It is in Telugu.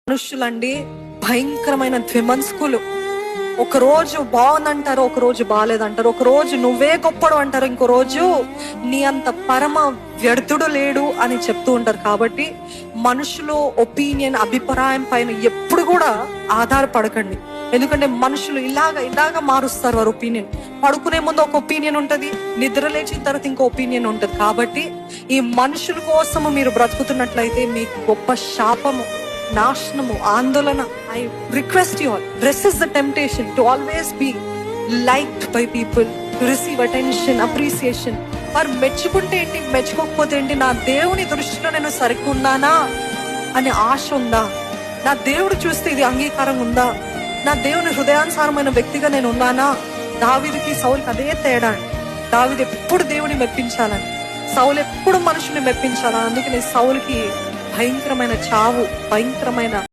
మనుషులండి భయంకరమైన ద్విమనస్కులు. ఒక రోజు బాగుందంటారు, ఒక రోజు బాగాలేదంటారు, ఒక రోజు నువ్వే గొప్పడు అంటారు, ఇంకో రోజు నీ అంత పరమ వ్యర్థుడు లేడు అని చెప్తూ ఉంటారు. కాబట్టి మనుషులు ఒపీనియన్, అభిప్రాయం పైన ఎప్పుడు కూడా ఆధారపడకండి. ఎందుకంటే మనుషులు ఇలాగా మారుస్తారు వారి ఒపీనియన్. పడుకునే ముందు ఒక ఒపీనియన్ ఉంటది, నిద్ర లేచిన తర్వాత ఇంకో ఒపీనియన్ ఉంటది. కాబట్టి ఈ మనుషుల కోసము మీరు బ్రతుకుతున్నట్లయితే మీకు గొప్ప శాపము, నాశనము, ఆందోళన. I request you all, resist the temptation to always be liked by people, to receive attention, appreciation. వారు మెచ్చుకుంటే ఏంటి, మెచ్చుకోకపోతే ఏంటి, నా దేవుని దృష్టిలో నేను సరిగ్గా ఉన్నానా అనే ఆశ ఉందా, నా దేవుడు చూస్తే ఇది అంగీకారం ఉందా, నా దేవుని హృదయానుసారమైన వ్యక్తిగా నేను ఉన్నానా. దావీదుకి సౌలుకి అదే తేడా. దావీదు ఎప్పుడు దేవుని మెప్పించాలని, సౌలు ఎప్పుడు మనుషుని మెప్పించాలని. అందుకని సౌలుకి భయంకరమైన చావు, భయంకరమైన